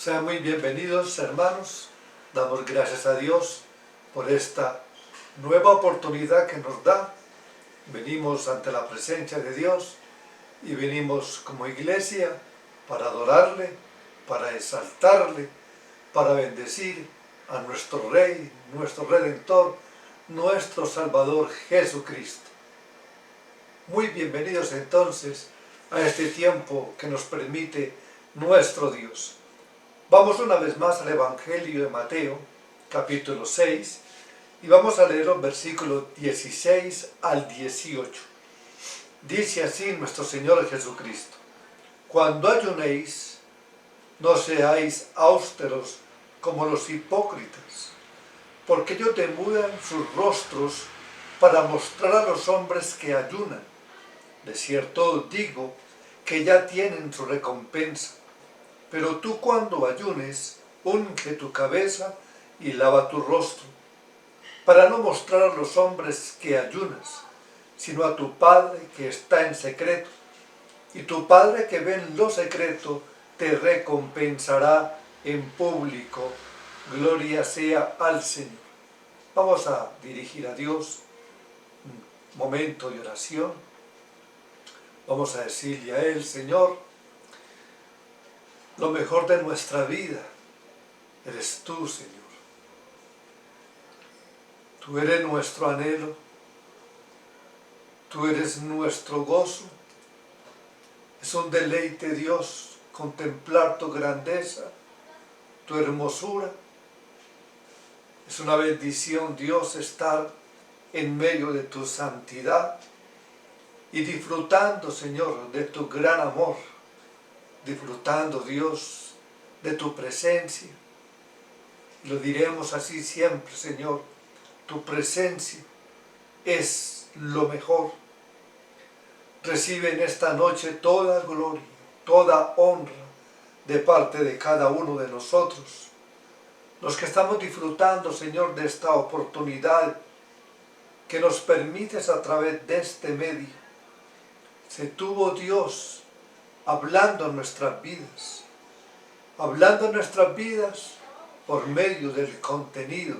Sean muy bienvenidos, hermanos. Damos gracias a Dios por esta nueva oportunidad que nos da. Venimos ante la presencia de Dios y venimos como iglesia para adorarle, para exaltarle, para bendecir a nuestro Rey, nuestro Redentor, nuestro Salvador Jesucristo. Muy bienvenidos entonces a este tiempo que nos permite nuestro Dios. Vamos una vez más al Evangelio de Mateo, capítulo 6, y vamos a leer los versículos 16 al 18. Dice así nuestro Señor Jesucristo: cuando ayunéis, no seáis austeros como los hipócritas, porque ellos demudan sus rostros para mostrar a los hombres que ayunan. De cierto os digo que ya tienen su recompensa. Pero tú, cuando ayunes, unge tu cabeza y lava tu rostro, para no mostrar a los hombres que ayunas, sino a tu Padre que está en secreto. Y tu Padre que ve en lo secreto te recompensará en público. Gloria sea al Señor. Vamos a dirigir a Dios un momento de oración. Vamos a decirle a Él: Señor, lo mejor de nuestra vida eres tú, Señor. Tú eres nuestro anhelo, tú eres nuestro gozo. Es un deleite, Dios, contemplar tu grandeza, tu hermosura. Es una bendición, Dios, estar en medio de tu santidad y disfrutando, Señor, de tu gran amor, disfrutando, Dios, de tu presencia. Lo diremos así siempre, Señor: tu presencia es lo mejor. Recibe en esta noche toda gloria, toda honra de parte de cada uno de nosotros, los que estamos disfrutando, Señor, de esta oportunidad que nos permites a través de este medio. Se tuvo, Dios, hablando en nuestras vidas por medio del contenido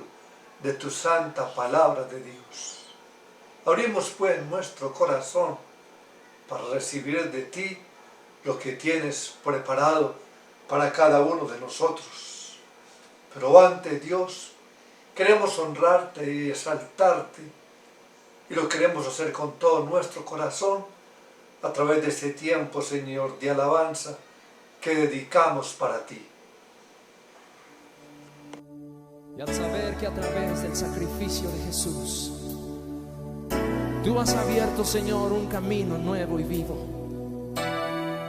de tu santa palabra de Dios. Abrimos pues nuestro corazón para recibir de ti lo que tienes preparado para cada uno de nosotros. Pero antes, Dios, queremos honrarte y exaltarte, y lo queremos hacer con todo nuestro corazón a través de este tiempo, Señor, de alabanza que dedicamos para ti. Y al saber que a través del sacrificio de Jesús, tú has abierto, Señor, un camino nuevo y vivo,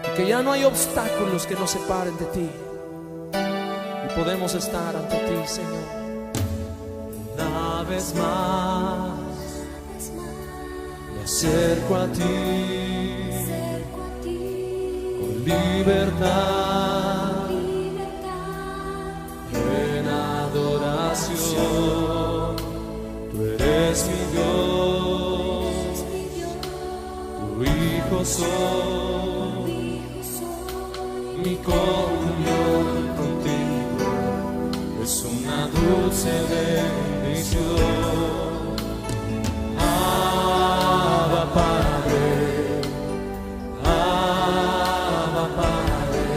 y que ya no hay obstáculos que nos separen de ti, y podemos estar ante ti, Señor. Una vez más me acerco a ti con libertad, en adoración. Tú eres mi Dios, tu Hijo soy, mi comunión contigo es una dulce bendición. Abba Padre, Abba Padre,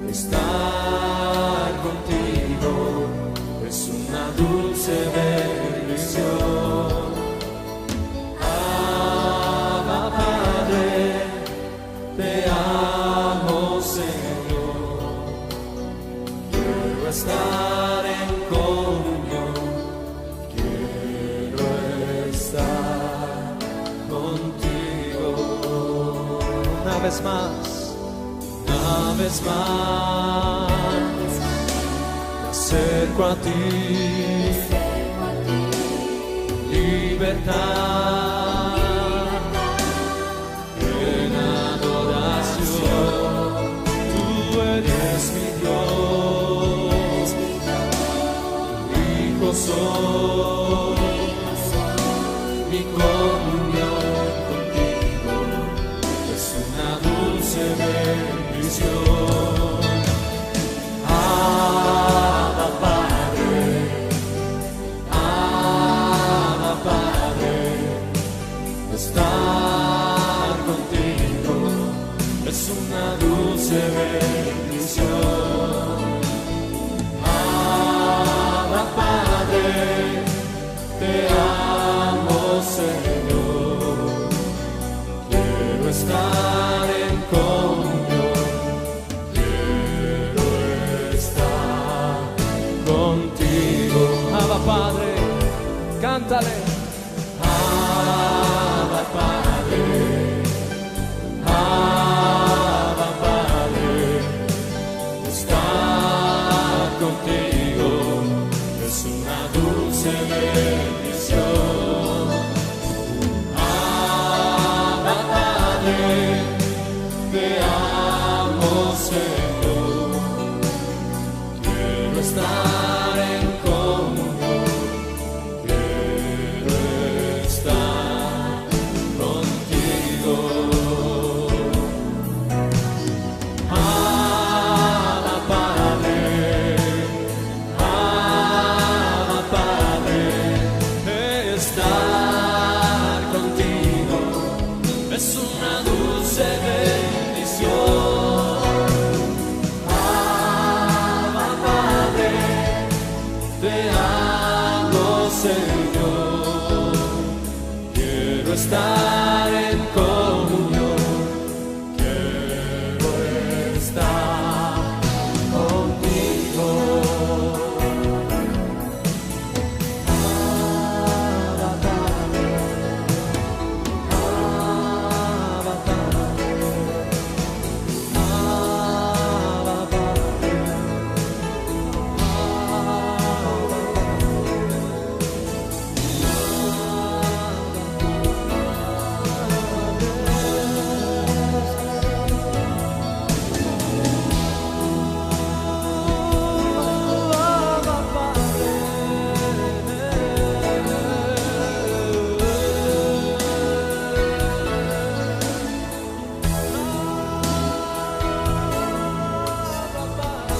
estar contigo es una dulce bendición. Abba Padre, te amo, Señor. Quiero estar en comunión, quiero estar contigo. Una vez más me acerco a ti, libertad, en adoración. Tú eres mi Dios, tu Hijo soy, mi comunión contigo es una dulce bendición. estar contigo es una dulce bendición. Abba Padre, te amo Señor, quiero estar en comunión, quiero estar contigo. Abba Padre, cántale. Abba Padre, Abba Padre, estar contigo es una dulce bendición. Abba Padre, te amo Señor, quiero estar en comunión, quiero estar contigo. Abba Padre, Abba Padre, estar contigo es una dulce bendición. Abba Padre, te amo Señor, quiero estar en comunión, quiero estar contigo. Abba Padre, Abba Padre, Abba Padre,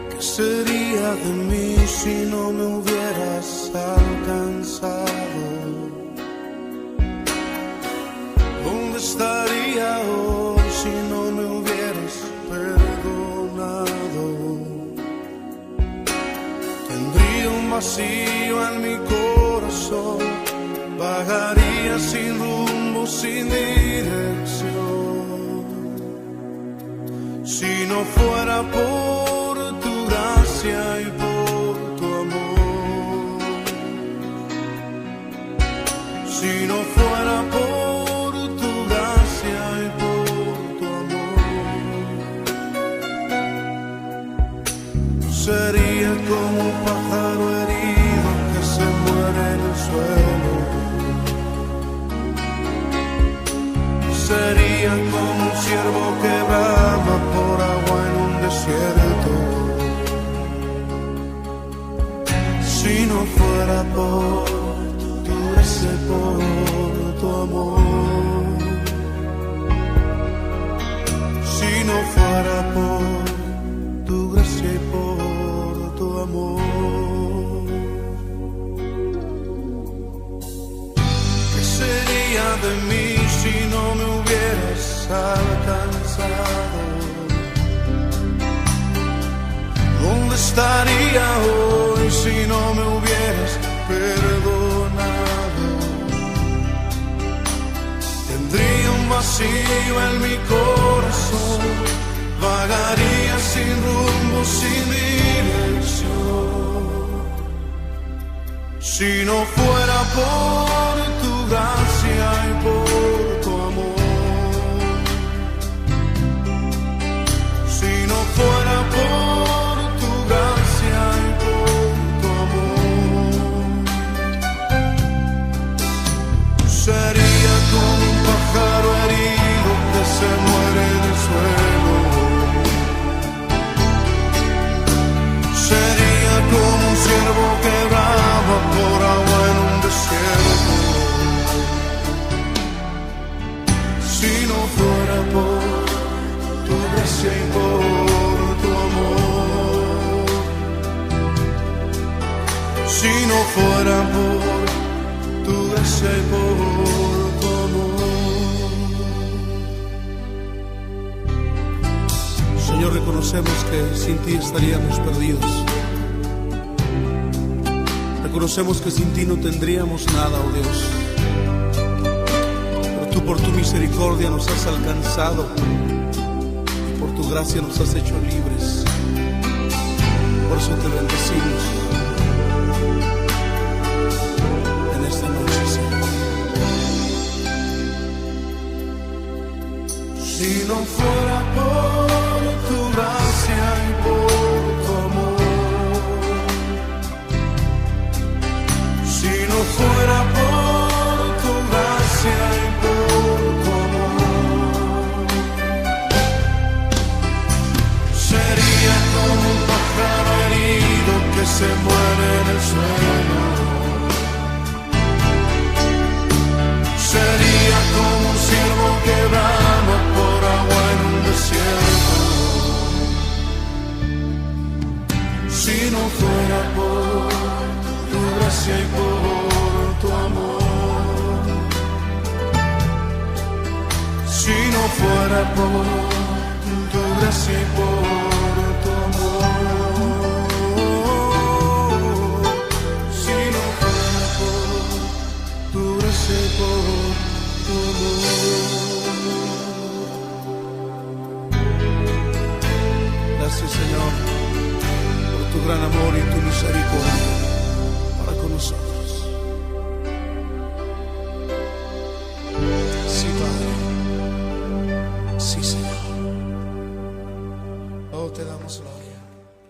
¿Qué sería de mí si no me hubieras alcanzado? ¿Dónde estaría hoy si no me hubieras perdonado? Tendría un vacío en mi corazón, vagaría sin rumbo, sin dirección. Si no fuera por tu gracia y por tu amor, si no fuera por tu gracia y por tu amor, sería como un pájaro herido que se muere en el suelo. Sería como un ciervo que brama por agua en un desierto. Si no fuera por tu gracia y por tu amor, si no fuera por tu gracia y por tu amor, ¿qué sería de mí si no me hubieras alcanzado? ¿Dónde estaría hoy si no me hubieras perdonado? Tendría un vacío en mi corazón, vagaría sin rumbo, sin dirección. Si no fuera por tu gracia y por tu amor, si no fuera por tu gracia y por tu amor, sería como un pájaro herido que se muere en el suelo, sería como un ciervo que brama por agua en un desierto. Si no fuera por tu gracia y por tu amor, si no fuera por tu gracia y por tu amor. Señor, reconocemos que sin ti estaríamos perdidos. Reconocemos que sin ti no tendríamos nada, oh Dios. Pero tú por tu misericordia nos has alcanzado y por tu gracia nos has hecho libres. Por eso te bendecimos en esta noche, Señor. Si no fuera por tu gracia y por tu amor, si no fuera por tu gracia y por tu amor, sería como un pájaro herido que se muere en el suelo, sería como un ciervo que brama por agua en un desierto. Si no fuera por tu gracia y por tu amor, si no fuera por tu gracia y por tu amor, si no fuera por tu gracia y por tu amor. Gracias, Señor, por tu gran amor y tu misericordia para con nosotros. Sí, Padre. Sí, Señor. Oh, te damos gloria.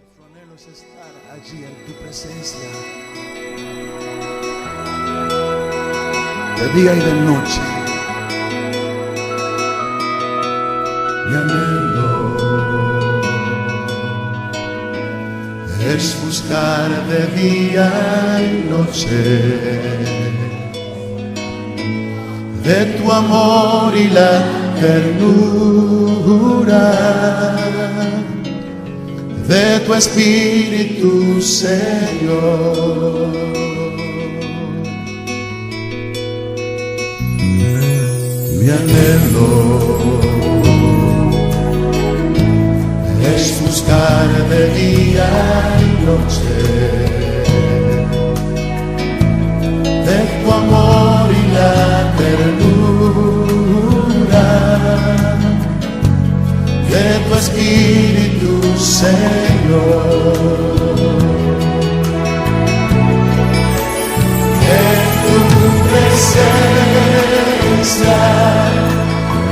Nuestro anhelo es estar allí en tu presencia, de día y de noche. Mi anhelo es buscar de día y noche de tu amor y la ternura de tu Espíritu, Señor. Mi anhelo es buscar de día y noche de tu amor y la ternura de tu Espíritu, Señor. En tu presencia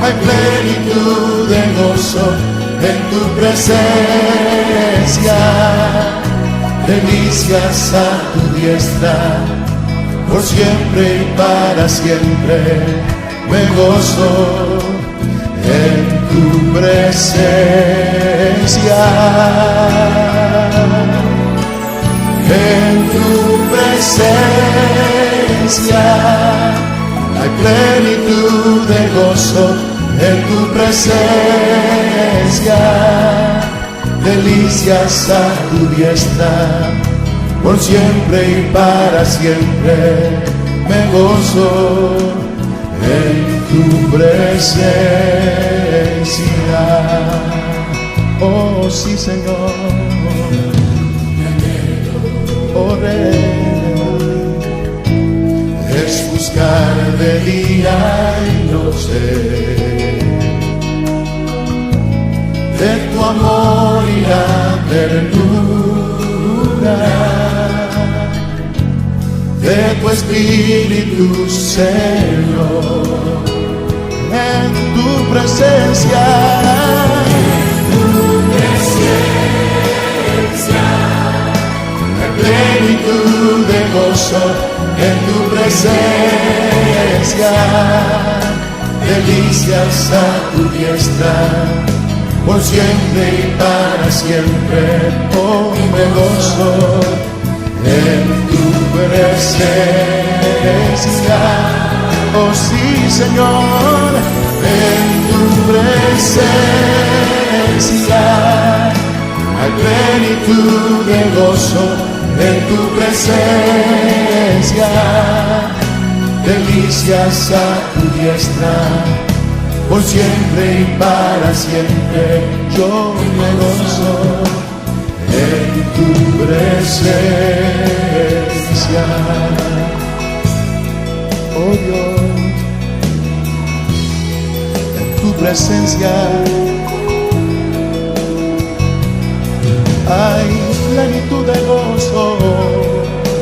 hay plenitud de gozo, en tu presencia delicias a tu diestra, por siempre y para siempre me gozo en tu presencia. En tu presencia hay plenitud de gozo, en tu presencia delicias a tu diestra, por siempre y para siempre me gozo en tu presencia. Oh sí, Señor. Oh Rey, es buscar de día y noche de tu amor y la ternura de tu espíritu, Señor, en tu presencia. Plenitud de gozo en tu presencia, delicias a tu diestra, por siempre y para siempre. Oh, me gozo en tu presencia. Oh sí, Señor, en tu presencia hay plenitud de gozo. En tu presencia, delicias a tu diestra, por siempre y para siempre. Yo me gozo en tu presencia. Oh Dios, en tu presencia hay plenitud de gozo,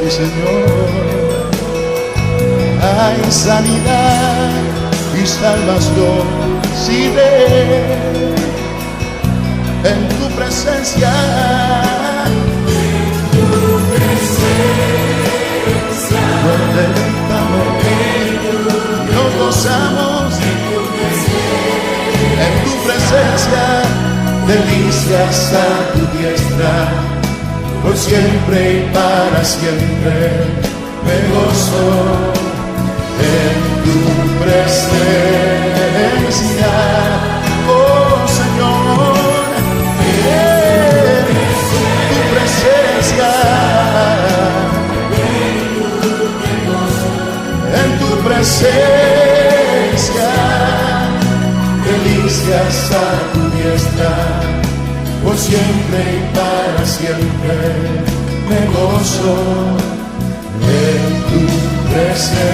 mi Señor. Hay sanidad y salvación, si ven en tu presencia. Nos gozamos en tu presencia, delicias a tu diestra, por siempre y para siempre. Me gozo en tu presencia, oh Señor, en tu presencia, en tu presencia, delicias a tu diestra, por siempre y para siempre. Me gozo en tu presencia.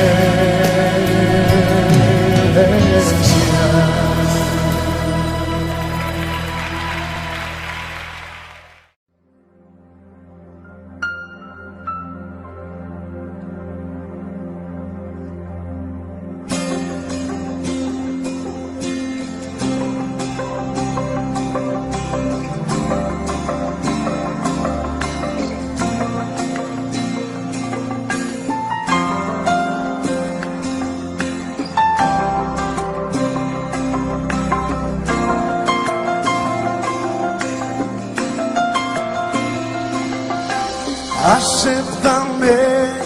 Acéptame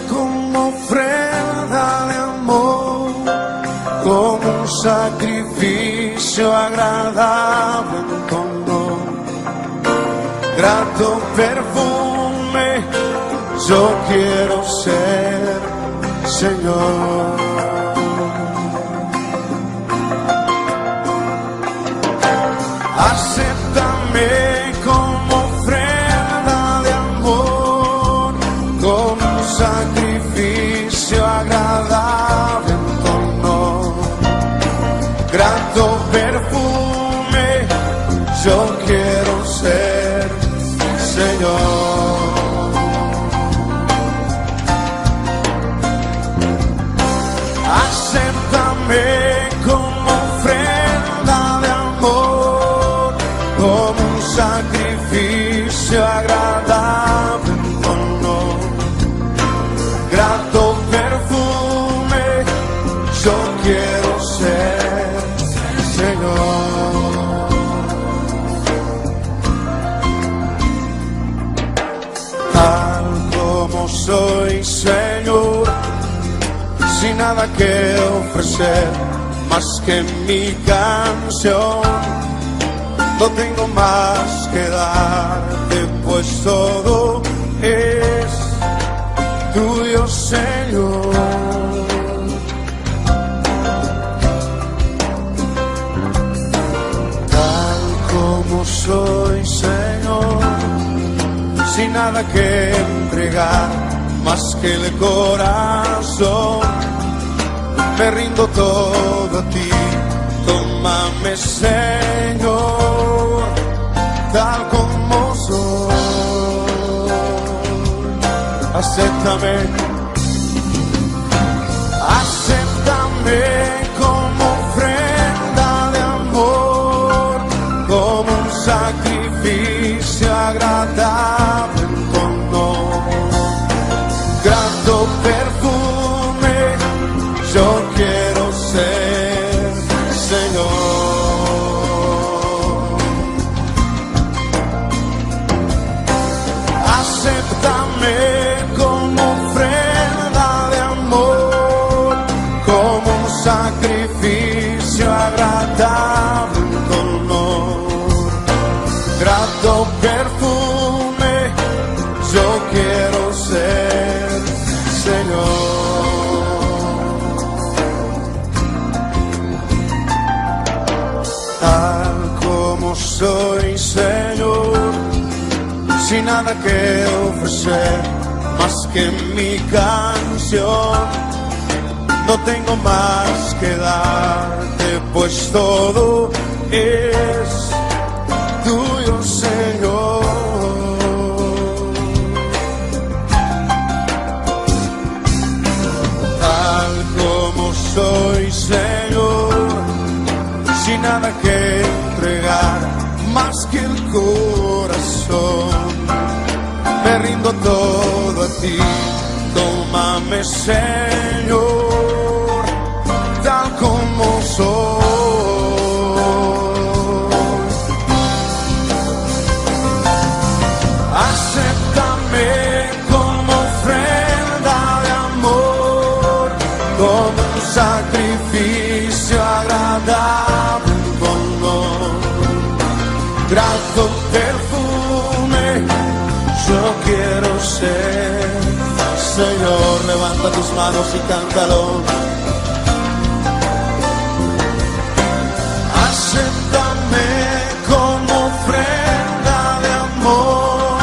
como ofrenda de amor, como un sacrificio agradable en tu honor. Grato perfume yo quiero ser, Señor. Acéptame como ofrenda de amor, como un sacrificio agradable en tu honor. Grato perfume yo quiero ser, Señor. Acéptame como ofrenda de amor, como un sacrificio agradable en tu honor. Grato perfume yo quiero ser, Señor. Tal como soy, Señor, sin nada que ofrecer más que mi canción. No tengo más que darte, pues todo es tuyo, Señor. Tal como soy, Señor, sin nada que entregar más que el corazón. Me rindo todo a ti, tómame, Señor, tal como soy. Acéptame sin nada que ofrecer más que mi canción. No tengo más que darte, pues todo es tuyo, Señor. Tal como soy, Señor, sin nada que entregar más que el corazón, me rindo todo a ti. Tómame, Señor, tal como soy. Acéptame como ofrenda de amor, como un sacrificio agradable con honor. Grato perfume yo quiero ser. Señor, levanta tus manos y cántalo. Acéptame como ofrenda de amor,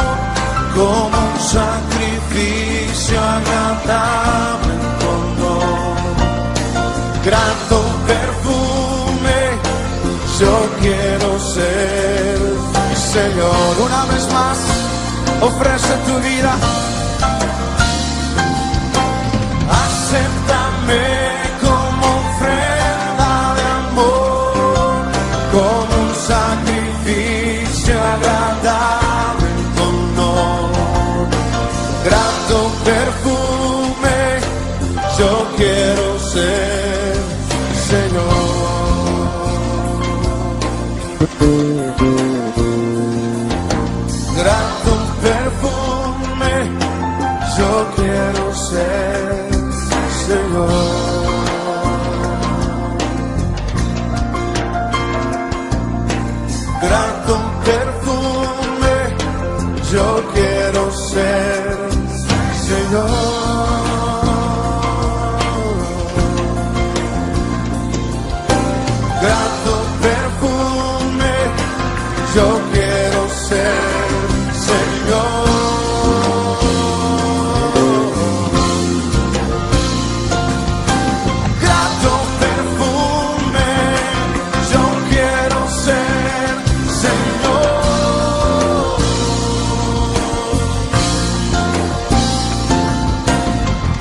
como un sacrificio agradable con honor. Grato perfume yo quiero ser. Señor, una vez más, ofrece tu vida. Acéptame como ofrenda de amor, como un sacrificio agradable con honor. Grato perfume yo quiero ser, Señor. Grato perfume yo quiero ser, Señor. Grato perfume yo quiero ser, Señor.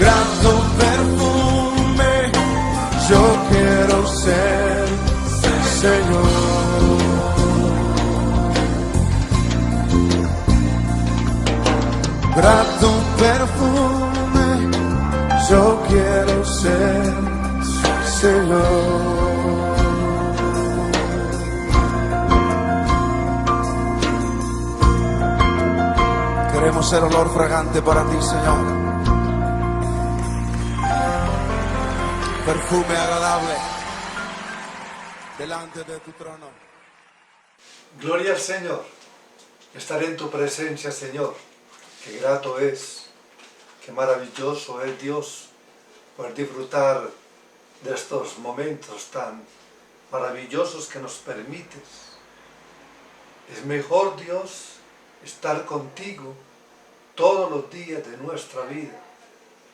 Grato perfume yo quiero ser, Señor. Grato perfume yo quiero ser, Señor. Queremos ser olor fragante para ti, Señor. Perfume agradable delante de tu trono. Gloria al Señor. Estar en tu presencia, Señor. Qué grato es, qué maravilloso es, Dios, poder disfrutar de estos momentos tan maravillosos que nos permites. Es mejor, Dios, estar contigo todos los días de nuestra vida,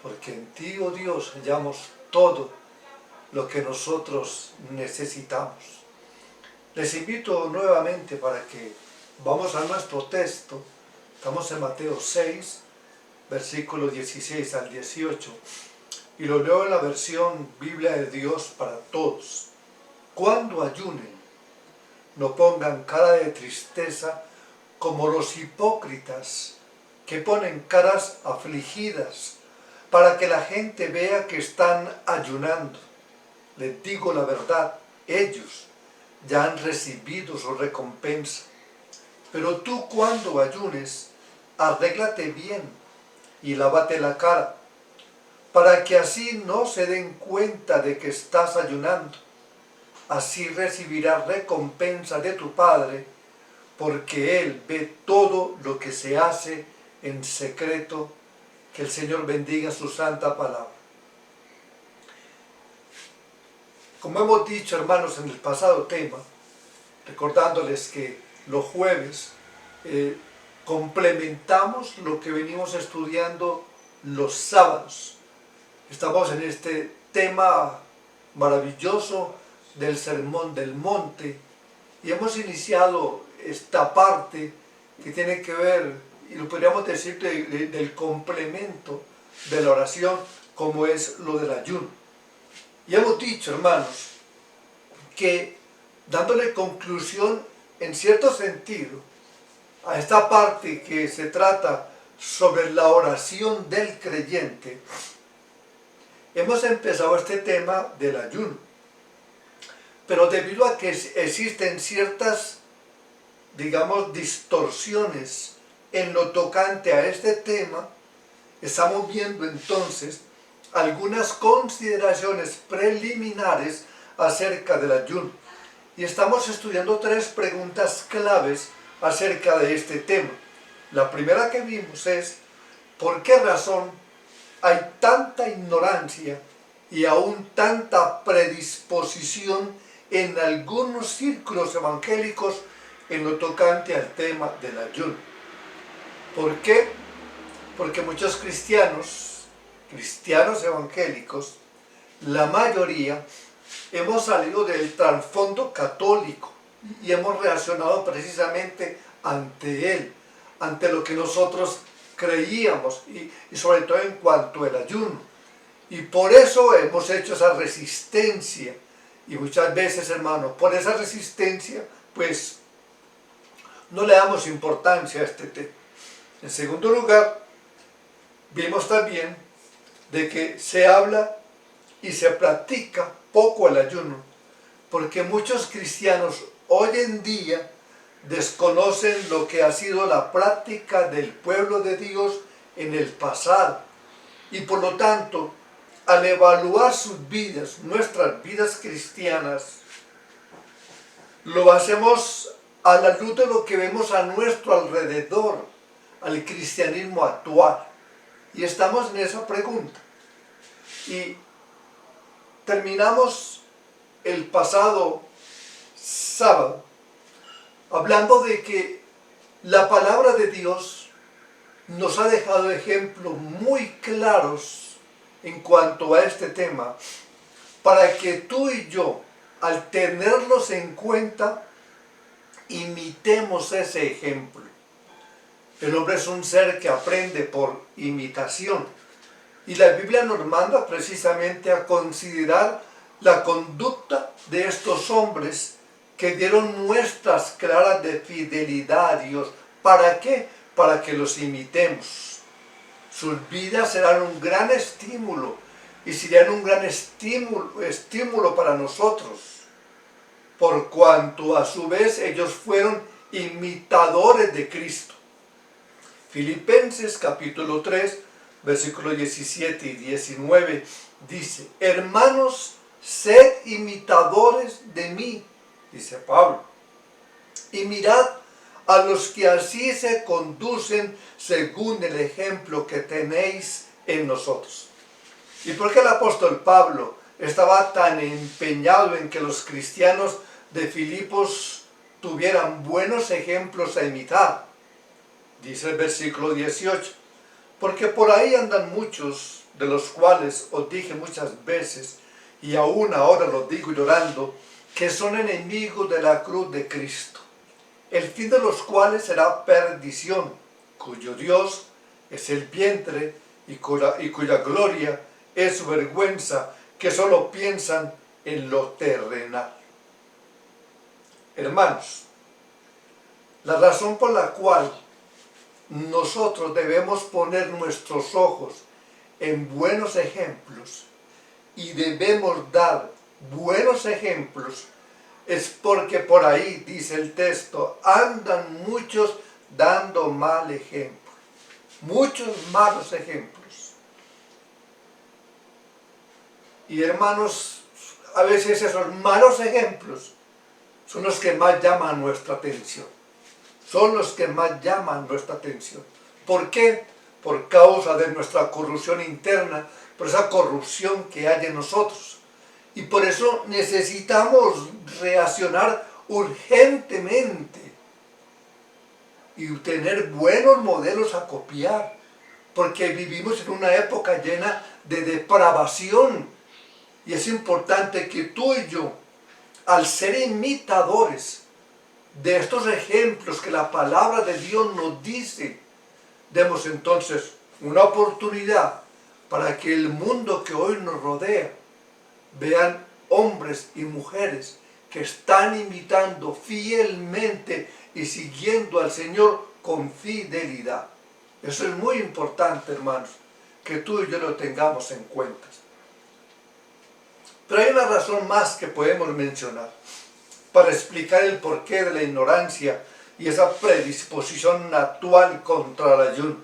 porque en ti, oh Dios, hallamos todo lo que nosotros necesitamos. Les invito nuevamente para que vamos a nuestro texto. Estamos en Mateo 6, versículos 16 al 18, y lo leo en la versión Biblia de Dios para todos. Cuando ayunen, no pongan cara de tristeza como los hipócritas, que ponen caras afligidas para que la gente vea que están ayunando. Les digo la verdad, ellos ya han recibido su recompensa. Pero tú, cuando ayunes, arréglate bien y lávate la cara, para que así no se den cuenta de que estás ayunando. Así recibirás recompensa de tu Padre, porque Él ve todo lo que se hace en secreto. Que el Señor bendiga su santa palabra. Como hemos dicho, hermanos, en el pasado tema, recordándoles que los jueves complementamos lo que venimos estudiando los sábados. Estamos en este tema maravilloso del Sermón del Monte y hemos iniciado esta parte que tiene que ver, y lo podríamos decir, del complemento de la oración, como es lo del ayuno. Y hemos dicho, hermanos, que dándole conclusión en cierto sentido a esta parte que se trata sobre la oración del creyente, hemos empezado este tema del ayuno. Pero debido a que existen ciertas, digamos, distorsiones en lo tocante a este tema, estamos viendo entonces algunas consideraciones preliminares acerca del ayuno. Y estamos estudiando 3 preguntas claves acerca de este tema. La primera que vimos es, ¿por qué razón hay tanta ignorancia y aún tanta predisposición en algunos círculos evangélicos en lo tocante al tema del ayuno? ¿Por qué? Porque muchos cristianos evangélicos, la mayoría, hemos salido del trasfondo católico y hemos reaccionado precisamente ante él, ante lo que nosotros creíamos y sobre todo en cuanto al ayuno. Y por eso hemos hecho esa resistencia. Y muchas veces, hermanos, por esa resistencia, pues, no le damos importancia a este tema. En segundo lugar, vimos también de que se habla y se practica poco el ayuno, porque muchos cristianos hoy en día desconocen lo que ha sido la práctica del pueblo de Dios en el pasado. Y por lo tanto, al evaluar sus vidas, nuestras vidas cristianas, lo hacemos a la luz de lo que vemos a nuestro alrededor, al cristianismo actual. Y estamos en esa pregunta. Y terminamos el pasado sábado hablando de que la palabra de Dios nos ha dejado ejemplos muy claros en cuanto a este tema, para que tú y yo, al tenerlos en cuenta, imitemos ese ejemplo. El hombre es un ser que aprende por imitación, y la Biblia nos manda precisamente a considerar la conducta de estos hombres que dieron muestras claras de fidelidad a Dios. ¿Para qué? Para que los imitemos. Sus vidas serán un gran estímulo y serían un gran estímulo para nosotros, por cuanto a su vez ellos fueron imitadores de Cristo. Filipenses capítulo 3, versículos 17 y 19 dice: hermanos, sed imitadores de mí, dice Pablo, y mirad a los que así se conducen según el ejemplo que tenéis en nosotros. ¿Y por qué el apóstol Pablo estaba tan empeñado en que los cristianos de Filipos tuvieran buenos ejemplos a imitar? Dice el versículo 18, porque por ahí andan muchos, de los cuales os dije muchas veces, y aún ahora los digo llorando, que son enemigos de la cruz de Cristo, el fin de los cuales será perdición, cuyo Dios es el vientre y cuya gloria es su vergüenza, que solo piensan en lo terrenal. Hermanos, la razón por la cual nosotros debemos poner nuestros ojos en buenos ejemplos y debemos dar buenos ejemplos es porque por ahí, dice el texto, andan muchos dando mal ejemplo, muchos malos ejemplos. Y hermanos, a veces esos malos ejemplos son los que más llaman nuestra atención. Son los que más llaman nuestra atención. ¿Por qué? Por causa de nuestra corrupción interna, por esa corrupción que hay en nosotros. Y por eso necesitamos reaccionar urgentemente y tener buenos modelos a copiar, porque vivimos en una época llena de depravación, y es importante que tú y yo, al ser imitadores de estos ejemplos que la palabra de Dios nos dice, demos entonces una oportunidad para que el mundo que hoy nos rodea vean hombres y mujeres que están imitando fielmente y siguiendo al Señor con fidelidad. Eso es muy importante, hermanos, que tú y yo lo tengamos en cuenta. Pero hay una razón más que podemos mencionar para explicar el porqué de la ignorancia y esa predisposición actual contra el ayuno.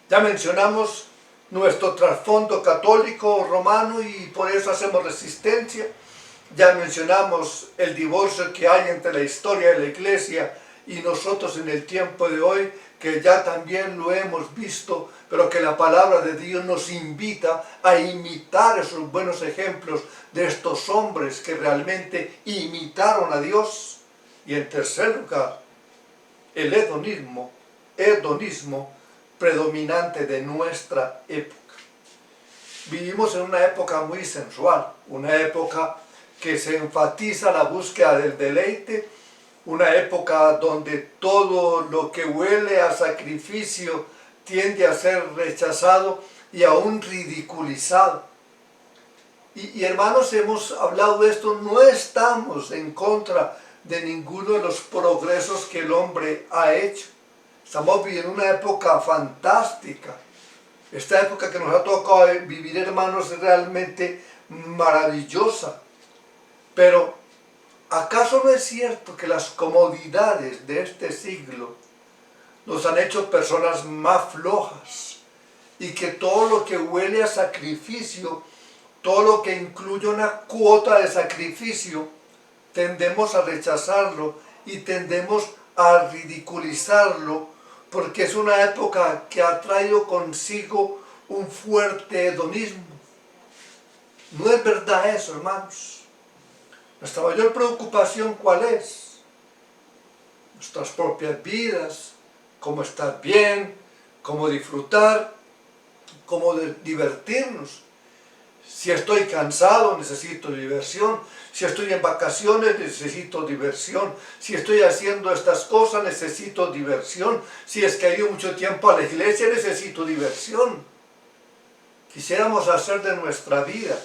Ya mencionamos nuestro trasfondo católico romano y por eso hacemos resistencia. Ya mencionamos el divorcio que hay entre la historia de la iglesia y nosotros en el tiempo de hoy, que ya también lo hemos visto, pero que la palabra de Dios nos invita a imitar esos buenos ejemplos de estos hombres que realmente imitaron a Dios. Y en tercer lugar, el hedonismo predominante de nuestra época. Vivimos en una época muy sensual, una época que se enfatiza la búsqueda del deleite, una época donde todo lo que huele a sacrificio tiende a ser rechazado y aún ridiculizado. Y hermanos, hemos hablado de esto, no estamos en contra de ninguno de los progresos que el hombre ha hecho. Estamos viviendo una época fantástica. Esta época que nos ha tocado vivir, hermanos, es realmente maravillosa. Pero, ¿acaso no es cierto que las comodidades de este siglo nos han hecho personas más flojas? Y que todo lo que huele a sacrificio, todo lo que incluye una cuota de sacrificio, tendemos a rechazarlo y tendemos a ridiculizarlo, porque es una época que ha traído consigo un fuerte hedonismo. No es verdad eso, hermanos. Nuestra mayor preocupación, ¿cuál es? Nuestras propias vidas, cómo estar bien, cómo disfrutar, cómo divertirnos. Si estoy cansado, necesito diversión. Si estoy en vacaciones, necesito diversión. Si estoy haciendo estas cosas, necesito diversión. Si es que he ido mucho tiempo a la iglesia, necesito diversión. Quisiéramos hacer de nuestra vida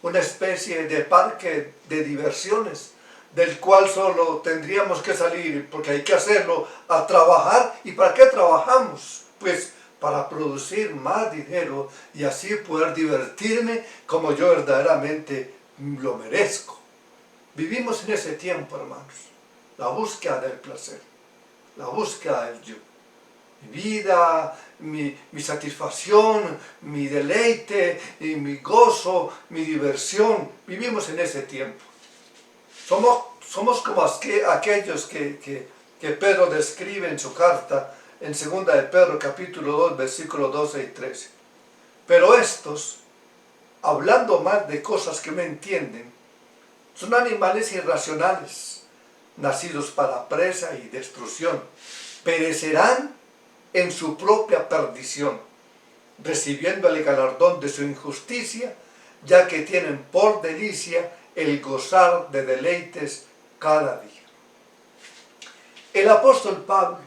una especie de parque de diversiones, del cual solo tendríamos que salir, porque hay que hacerlo, a trabajar. ¿Y para qué trabajamos? Pues para producir más dinero y así poder divertirme como yo verdaderamente lo merezco. Vivimos en ese tiempo, hermanos, la búsqueda del placer, la búsqueda del yo. Mi vida, mi satisfacción, mi deleite, y mi gozo, mi diversión. Vivimos en ese tiempo. Somos como aquellos que Pedro describe en su carta, en 2 de Pedro capítulo 2, versículos 12 y 13. Pero estos, hablando más de cosas que no entienden, son animales irracionales, nacidos para presa y destrucción. Perecerán en su propia perdición, recibiendo el galardón de su injusticia, ya que tienen por delicia el gozar de deleites cada día. El apóstol Pablo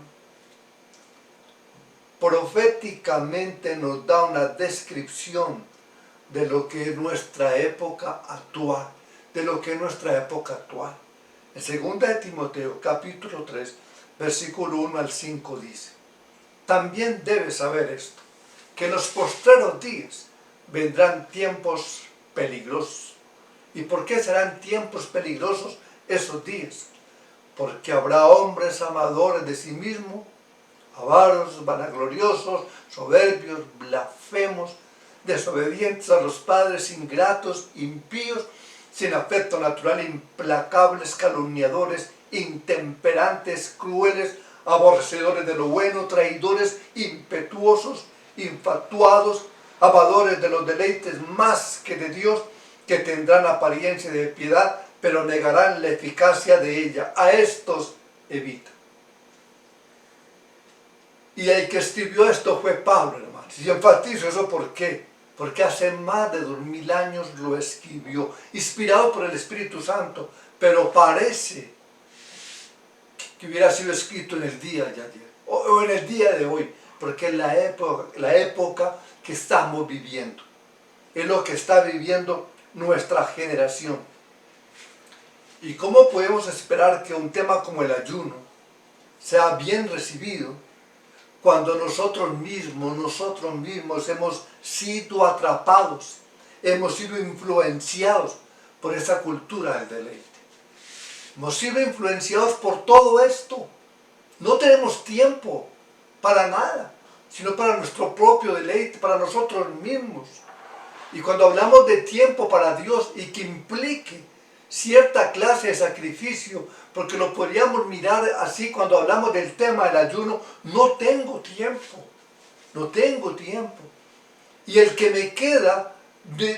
proféticamente nos da una descripción de lo que es nuestra época actual, En 2 de Timoteo, capítulo 3, versículo 1 al 5 dice: también debes saber esto, que en los postreros días vendrán tiempos peligrosos. ¿Y por qué serán tiempos peligrosos esos días? Porque habrá hombres amadores de sí mismos, avaros, vanagloriosos, soberbios, blasfemos, desobedientes a los padres, ingratos, impíos, sin afecto natural, implacables, calumniadores, intemperantes, crueles, aborrecedores de lo bueno, traidores, impetuosos, infatuados, amadores de los deleites más que de Dios, que tendrán apariencia de piedad, pero negarán la eficacia de ella. A estos evita. Y el que escribió esto fue Pablo, hermanos. Y enfatizo eso, ¿por qué? Porque hace más de 2000 años lo escribió, inspirado por el Espíritu Santo, pero parece que hubiera sido escrito en el día de ayer, o en el día de hoy, porque es la época que estamos viviendo, es lo que está viviendo nuestra generación. ¿Y cómo podemos esperar que un tema como el ayuno sea bien recibido cuando nosotros mismos hemos sido atrapados, hemos sido influenciados por esa cultura del deleite? Hemos sido influenciados por todo esto. No tenemos tiempo para nada, sino para nuestro propio deleite, para nosotros mismos. Y cuando hablamos de tiempo para Dios y que implique cierta clase de sacrificio, porque lo podríamos mirar así cuando hablamos del tema del ayuno, no tengo tiempo. Y el que me queda,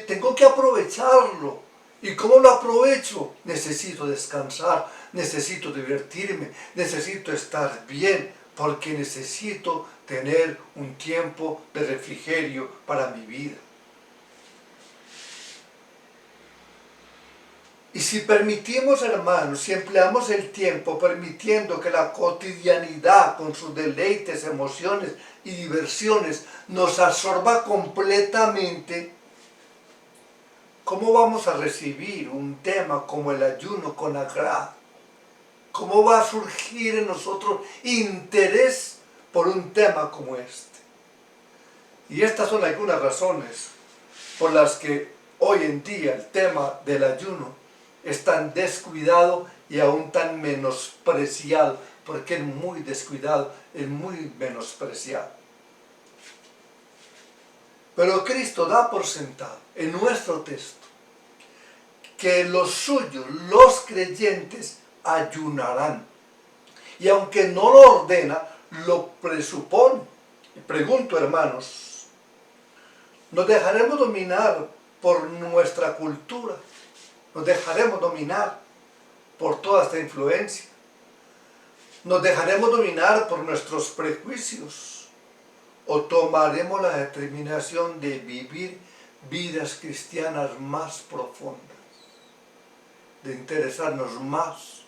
tengo que aprovecharlo. ¿Y cómo lo aprovecho? Necesito descansar, necesito divertirme, necesito estar bien, porque necesito tener un tiempo de refrigerio para mi vida. Y si permitimos, hermanos, si empleamos el tiempo permitiendo que la cotidianidad con sus deleites, emociones y diversiones nos absorba completamente, ¿cómo vamos a recibir un tema como el ayuno con agrado? ¿Cómo va a surgir en nosotros interés por un tema como este? Y estas son algunas razones por las que hoy en día el tema del ayuno es tan descuidado y aún tan menospreciado, porque es muy descuidado, es muy menospreciado. Pero Cristo da por sentado en nuestro texto que los suyos, los creyentes, ayunarán. Y aunque no lo ordena, lo presupone. Y pregunto, hermanos, ¿nos dejaremos dominar por nuestra cultura? ¿Nos dejaremos dominar por toda esta influencia? ¿Nos dejaremos dominar por nuestros prejuicios? ¿O tomaremos la determinación de vivir vidas cristianas más profundas? De interesarnos más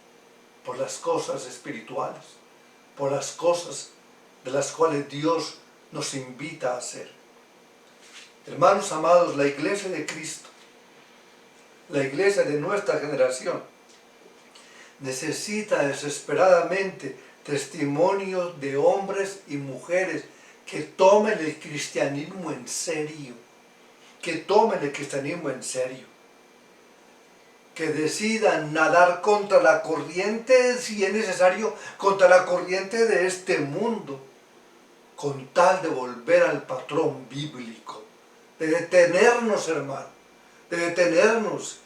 por las cosas espirituales, por las cosas de las cuales Dios nos invita a hacer. Hermanos amados, la iglesia de Cristo, la iglesia de nuestra generación, necesita desesperadamente testimonios de hombres y mujeres que tomen el cristianismo en serio, que decidan nadar contra la corriente, si es necesario, contra la corriente de este mundo, con tal de volver al patrón bíblico, de detenernos, hermano, de detenernos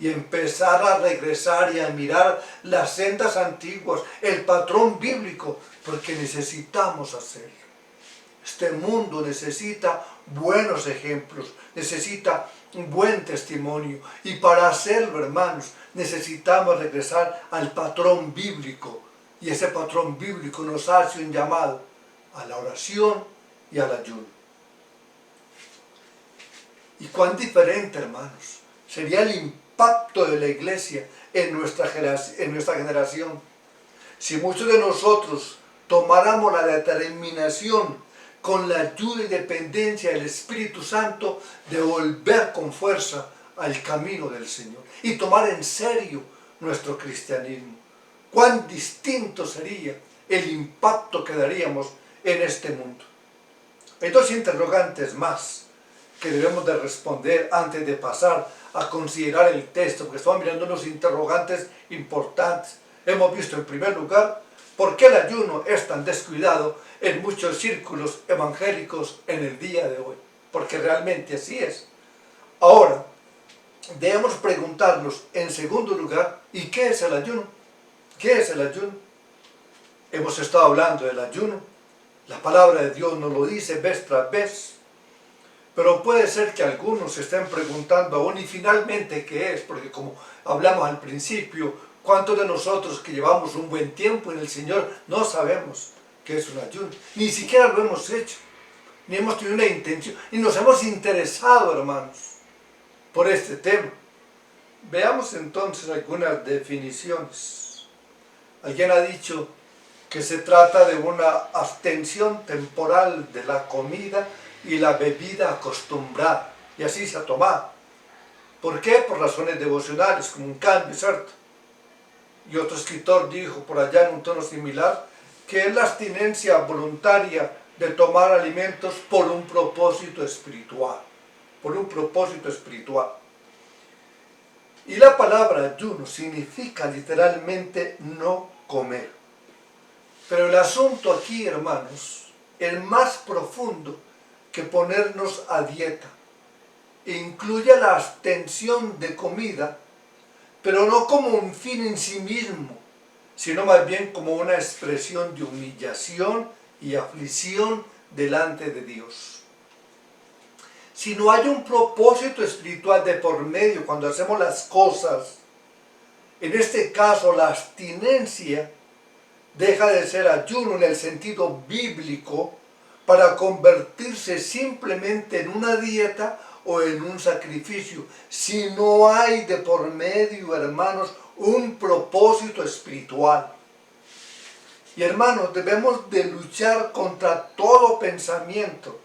y empezar a regresar y a mirar las sendas antiguas, el patrón bíblico, porque necesitamos hacerlo. Este mundo necesita buenos ejemplos, necesita un buen testimonio, y para hacerlo, hermanos, necesitamos regresar al patrón bíblico, y ese patrón bíblico nos hace un llamado a la oración y al ayuno. Y cuán diferente, hermanos, sería el impacto de la iglesia en nuestra generación si muchos de nosotros tomáramos la determinación, con la ayuda y dependencia del Espíritu Santo, de volver con fuerza al camino del Señor y tomar en serio nuestro cristianismo. Cuán distinto sería el impacto que daríamos en este mundo. Hay dos interrogantes más que debemos de responder antes de pasar a considerar el texto, porque estamos mirando unos interrogantes importantes. Hemos visto, en primer lugar, por qué el ayuno es tan descuidado en muchos círculos evangélicos en el día de hoy, porque realmente así es. Ahora, debemos preguntarnos, en segundo lugar, ¿y qué es el ayuno? ¿Qué es el ayuno? Hemos estado hablando del ayuno, la palabra de Dios nos lo dice vez tras vez, pero puede ser que algunos se estén preguntando aún, y finalmente, ¿qué es? Porque como hablamos al principio, ¿cuántos de nosotros que llevamos un buen tiempo en el Señor no sabemos qué es un ayuno. Ni siquiera lo hemos hecho, ni hemos tenido una intención, ni nos hemos interesado, hermanos, por este tema. Veamos entonces algunas definiciones. Alguien ha dicho que se trata de una abstención temporal de la comida y la bebida acostumbrada, y así se ha tomado. ¿Por qué? Por razones devocionales, como un cambio, ¿cierto? Y otro escritor dijo por allá en un tono similar que es la abstinencia voluntaria de tomar alimentos por un propósito espiritual, por un propósito espiritual. Y la palabra ayuno significa literalmente no comer. Pero el asunto aquí, hermanos, es más profundo que ponernos a dieta. Incluye la abstención de comida, pero no como un fin en sí mismo, sino más bien como una expresión de humillación y aflicción delante de Dios. Si no hay un propósito espiritual de por medio cuando hacemos las cosas, en este caso la abstinencia deja de ser ayuno en el sentido bíblico para convertirse simplemente en una dieta o en un sacrificio. Si no hay de por medio, hermanos, un propósito espiritual. Y hermanos, debemos de luchar contra todo pensamiento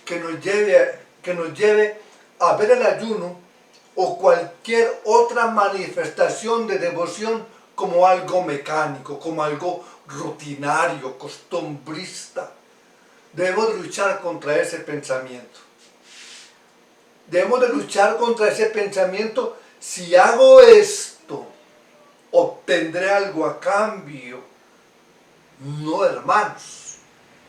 que nos lleve a ver el ayuno o cualquier otra manifestación de devoción como algo mecánico, como algo rutinario, costumbrista. Debemos luchar contra ese pensamiento. Debemos de luchar contra ese pensamiento. Si hago esto, obtendré algo a cambio. No, hermanos.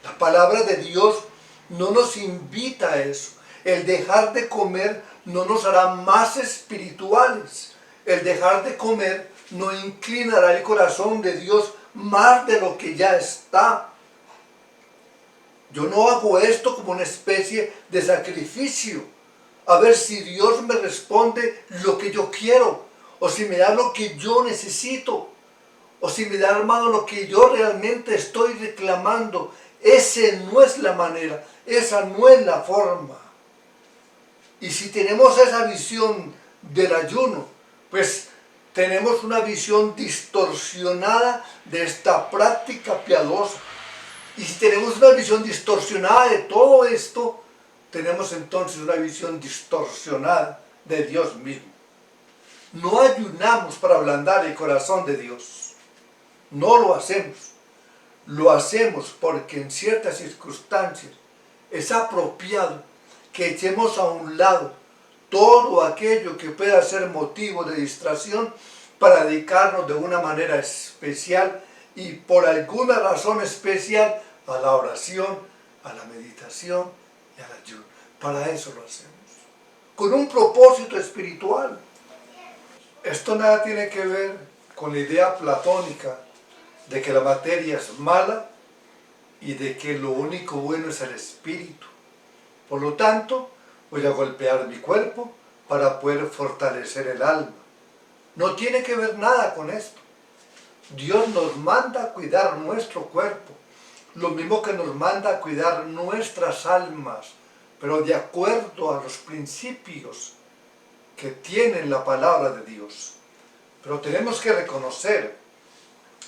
La palabra de Dios no nos invita a eso. El dejar de comer no nos hará más espirituales. El dejar de comer no inclinará el corazón de Dios más de lo que ya está. Yo no hago esto como una especie de sacrificio, a ver si Dios me responde lo que yo quiero, o si me da lo que yo necesito, o si me da, hermano, lo que yo realmente estoy reclamando. Esa no es la manera, esa no es la forma. Y si tenemos esa visión del ayuno, pues tenemos una visión distorsionada de esta práctica piadosa. Y si tenemos una visión distorsionada de todo esto, tenemos entonces una visión distorsionada de Dios mismo. No ayunamos para ablandar el corazón de Dios. No lo hacemos. Lo hacemos porque en ciertas circunstancias es apropiado que echemos a un lado todo aquello que pueda ser motivo de distracción para dedicarnos de una manera especial y por alguna razón especial a la oración, a la meditación y al ayuno. Para eso lo hacemos, con un propósito espiritual. Esto nada tiene que ver con la idea platónica de que la materia es mala y de que lo único bueno es el espíritu. Por lo tanto, voy a golpear mi cuerpo para poder fortalecer el alma. No tiene que ver nada con esto. Dios nos manda a cuidar nuestro cuerpo, lo mismo que nos manda a cuidar nuestras almas, pero de acuerdo a los principios que tiene la palabra de Dios. Pero tenemos que reconocer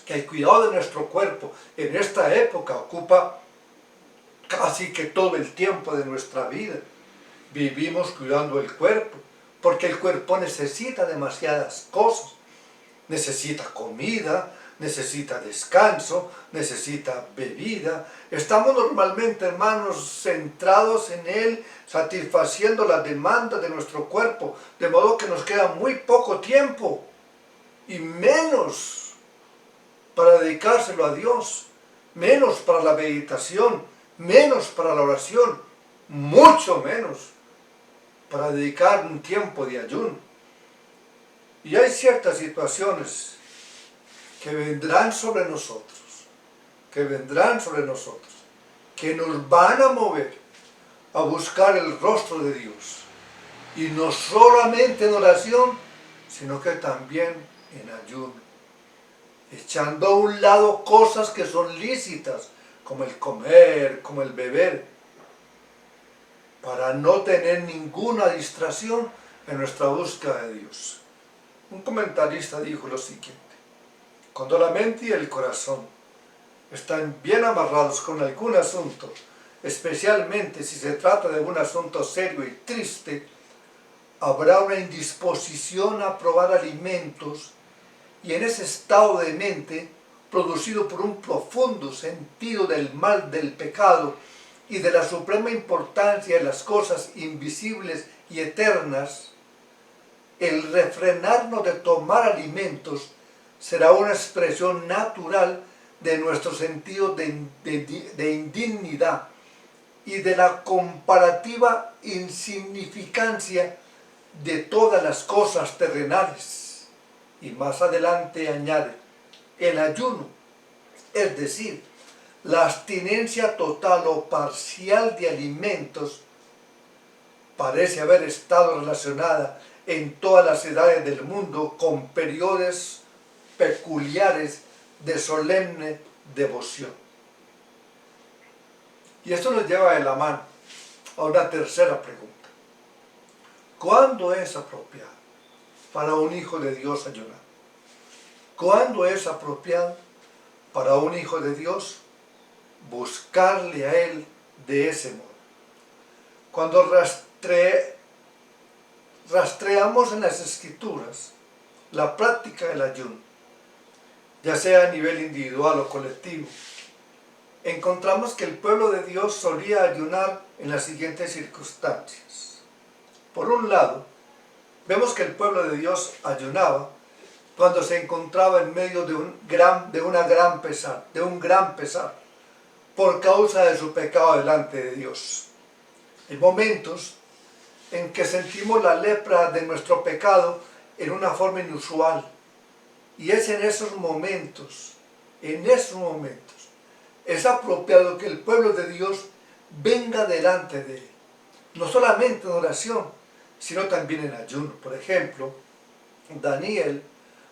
que el cuidado de nuestro cuerpo en esta época ocupa casi que todo el tiempo de nuestra vida. Vivimos cuidando el cuerpo, porque el cuerpo necesita demasiadas cosas. Necesita comida, necesita descanso, necesita bebida. Estamos normalmente, hermanos, centrados en él, satisfaciendo las demandas de nuestro cuerpo, de modo que nos queda muy poco tiempo y menos para dedicárselo a Dios, menos para la meditación, menos para la oración, mucho menos para dedicar un tiempo de ayuno. Y hay ciertas situaciones que vendrán sobre nosotros, que nos van a mover a buscar el rostro de Dios. Y no solamente en oración, sino que también en ayuno. Echando a un lado cosas que son lícitas, como el comer, como el beber, para no tener ninguna distracción en nuestra búsqueda de Dios. Un comentarista dijo lo siguiente: cuando la mente y el corazón están bien amarrados con algún asunto, especialmente si se trata de un asunto serio y triste, habrá una indisposición a probar alimentos, y en ese estado de mente, producido por un profundo sentido del mal del pecado y de la suprema importancia de las cosas invisibles y eternas, el refrenarnos de tomar alimentos será una expresión natural de nuestro sentido de indignidad y de la comparativa insignificancia de todas las cosas terrenales. Y más adelante añade: el ayuno, es decir, la abstinencia total o parcial de alimentos, parece haber estado relacionada en todas las edades del mundo con periodos peculiares de solemne devoción. Y esto nos lleva de la mano a una tercera pregunta: ¿cuándo es apropiado para un hijo de Dios ayunar? ¿Cuándo es apropiado para un hijo de Dios buscarle a Él de ese modo? Cuando rastreamos en las Escrituras la práctica del ayuno, ya sea a nivel individual o colectivo, encontramos que el pueblo de Dios solía ayunar en las siguientes circunstancias. Por un lado, vemos que el pueblo de Dios ayunaba cuando se encontraba en medio de un gran pesar, por causa de su pecado delante de Dios. Hay momentos en que sentimos la lepra de nuestro pecado en una forma inusual, y es en esos momentos, es apropiado que el pueblo de Dios venga delante de Él, no solamente en oración, sino también en ayuno. Por ejemplo, Daniel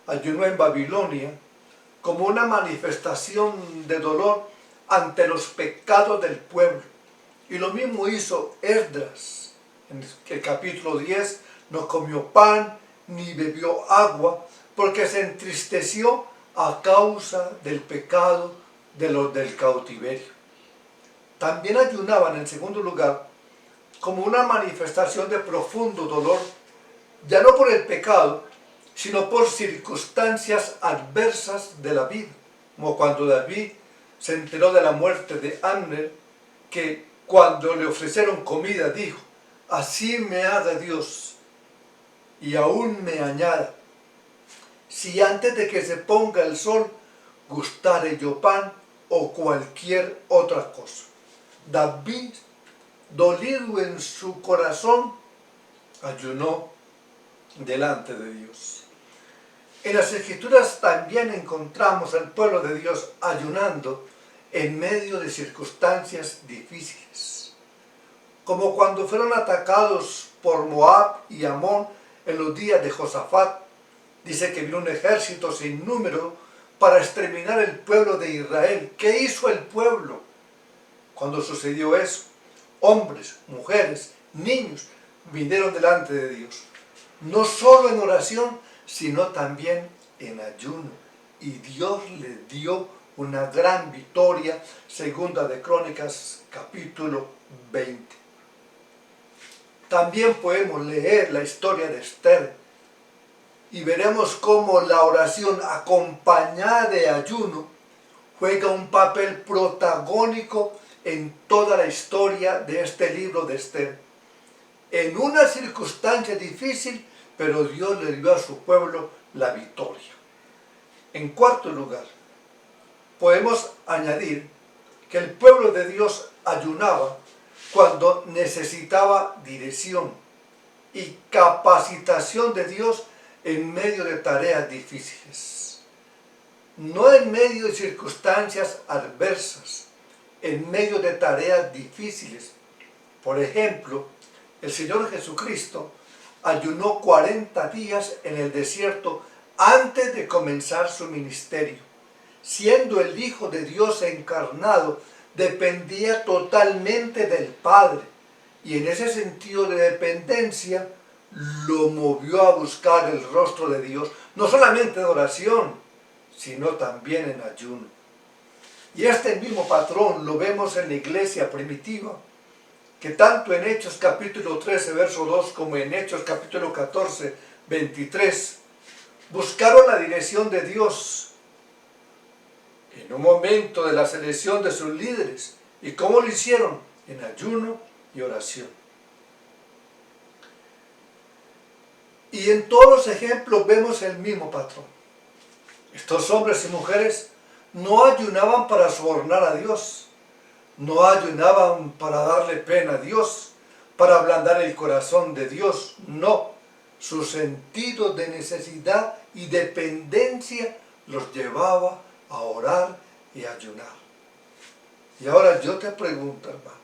ayunó en Babilonia como una manifestación de dolor ante los pecados del pueblo. Y lo mismo hizo Esdras. En el capítulo 10, no comió pan ni bebió agua, porque se entristeció a causa del pecado de los del cautiverio. También ayunaban, en segundo lugar, como una manifestación de profundo dolor, ya no por el pecado, sino por circunstancias adversas de la vida, como cuando David se enteró de la muerte de Abner, que cuando le ofrecieron comida dijo: así me haga Dios y aún me añada, si antes de que se ponga el sol gustare yo pan o cualquier otra cosa. David, dolido en su corazón, ayunó delante de Dios. En las Escrituras también encontramos al pueblo de Dios ayunando en medio de circunstancias difíciles, como cuando fueron atacados por Moab y Amón en los días de Josafat. Dice que vino un ejército sin número para exterminar el pueblo de Israel. ¿Qué hizo el pueblo cuando sucedió eso? Hombres, mujeres, niños vinieron delante de Dios, no solo en oración, sino también en ayuno, y Dios les dio una gran victoria. Segunda de Crónicas, capítulo 20. También podemos leer la historia de Esther y veremos cómo la oración acompañada de ayuno juega un papel protagónico en toda la historia de este libro de Esther. En una circunstancia difícil, pero Dios le dio a su pueblo la victoria. En cuarto lugar, podemos añadir que el pueblo de Dios ayunaba cuando necesitaba dirección y capacitación de Dios en medio de tareas difíciles. No en medio de circunstancias adversas, en medio de tareas difíciles. Por ejemplo, el Señor Jesucristo ayunó 40 días en el desierto antes de comenzar su ministerio. Siendo el Hijo de Dios encarnado, dependía totalmente del Padre. Y en ese sentido de dependencia lo movió a buscar el rostro de Dios, no solamente en oración, sino también en ayuno. Y este mismo patrón lo vemos en la iglesia primitiva, que tanto en Hechos capítulo 13, verso 2, como en Hechos capítulo 14, 23, buscaron la dirección de Dios en un momento de la selección de sus líderes. ¿Y cómo lo hicieron? En ayuno y oración. Y en todos los ejemplos vemos el mismo patrón. Estos hombres y mujeres no ayunaban para sobornar a Dios, no ayunaban para darle pena a Dios, para ablandar el corazón de Dios, no. Su sentido de necesidad y dependencia los llevaba a orar y ayunar. Y ahora yo te pregunto, hermanos,